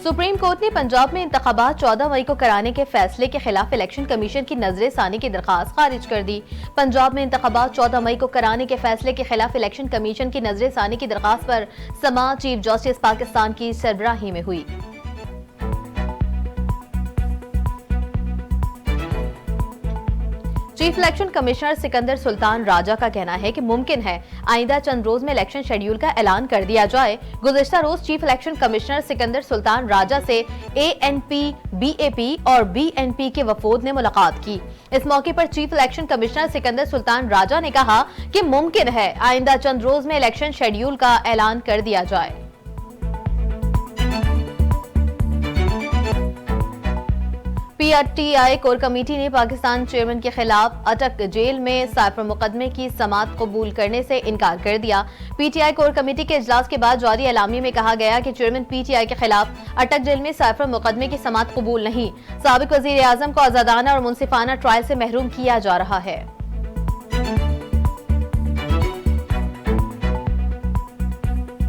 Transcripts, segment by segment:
Supreme court ने पंजाब में इंतखाबात 14 मई को कराने के फैसले के खिलाफ इलेक्शन कमीशन की नजरसानी की दरखास्त खारिज कर दी। पंजाब में इंतखाबात 14 मई को कराने के फैसले के खिलाफ इलेक्शन कमीशन की नजरसानी की दरखास्त पर समाअत चीफ जस्टिस पाकिस्तान की सरबराही में हुई। Chief election commissioner Sikandar Sultan Raja का कहना है कि मुमकिन है आइंदा चंद रोज में इलेक्शन शेड्यूल का ऐलान कर दिया जाए। गुज़िश्ता रोज chief election commissioner Sikandar Sultan Raja से ANP, BAP और BNP के वफूद ने मुलाकात की। इस मौके पर chief election commissioner Sikandar Sultan Raja ने कहा कि मुमकिन है आइंदा चंद रोज में इलेक्शन शेड्यूल का ऐलान कर दिया जाए। PTI कोर कमेटी ने पाकिस्तान चेयरमैन के खिलाफ अटक जेल में साइफर मुकदमे की समाअत कबूल करने से इनकार कर दिया। PTI कोर कमेटी के इजलास के बाद जारी एलामिया में कहा गया कि चेयरमैन PTI के खिलाफ अटक जेल में साइफर मुकदमे की समाअत कबूल नहीं। साबिक वजीर आजम को आजादाना और मुंसिफाना ट्रायल से महरूम किया जा रहा है।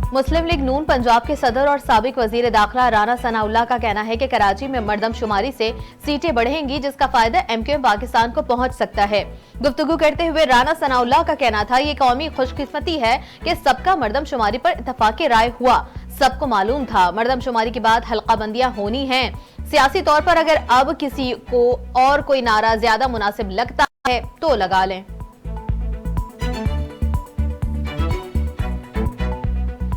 मुस्लिम लीग नून पंजाब के सदर और साबिक वजीर दाखिला राना सनाउल्लाह का कहना है कि कराची में मर्दमशुमारी से सीटें बढ़ेंगी, जिसका फायदा MQM पाकिस्तान को पहुंच सकता है। गुफ्तगू करते हुए राना सनाउल्लाह का कहना था, ये कौमी खुशकिस्मती है कि सबका मर्दमशुमारी पर इत्तफाक़ राय हुआ। सबको मालूम था मर्दमशुमारी के बाद हल्काबंदियां होनी हैं। सियासी तौर पर अगर अब किसी को और कोई नारा ज्यादा मुनासिब लगता है तो लगा लें।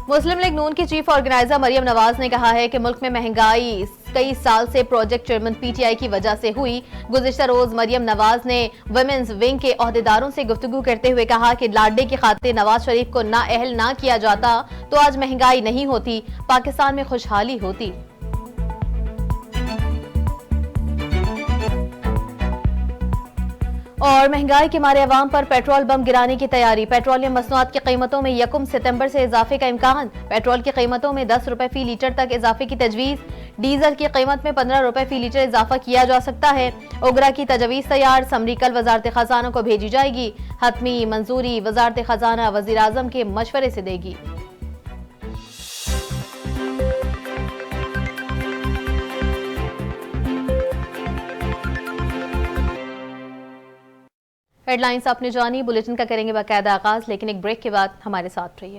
मुस्लिम लीग नून की चीफ ऑर्गेनाइजर मरियम नवाज ने कहा है कि मुल्क में महंगाई कई साल से प्रोजेक्ट चेयरमैन PTI की वजह से हुई। गुज़िश्ता रोज मरियम नवाज ने वुमेन्स विंग के ओहदेदारों से गुफ्तगू करते हुए कहा कि लाडले की खातिर नवाज शरीफ को नाअहल ना किया जाता तो आज महंगाई नहीं होती, पाकिस्तान में खुशहाली होती। और महंगाई के मारे अवाम पर पेट्रोल बम गिराने की तैयारी। पेट्रोलियम मसनूआत की कीमतों में 1 सितंबर से इजाफे का इम्कान। पेट्रोल की कीमतों में 10 रुपए फी लीटर तक इजाफे की तजवीज। डीजल की कीमत में 15 रुपए फी लीटर इजाफा किया जा सकता है। उगरा की तजवीज तैयार, समरी कल वजारत खजाना को भेजी जाएगी। हतमी मंजूरी वजारत खजाना वजीर आजम के मशवरे से देगी। हेडलाइंस आपने जानी, बुलेटिन का करेंगे बाकायदा आगाज, लेकिन एक ब्रेक के बाद हमारे साथ रहिए।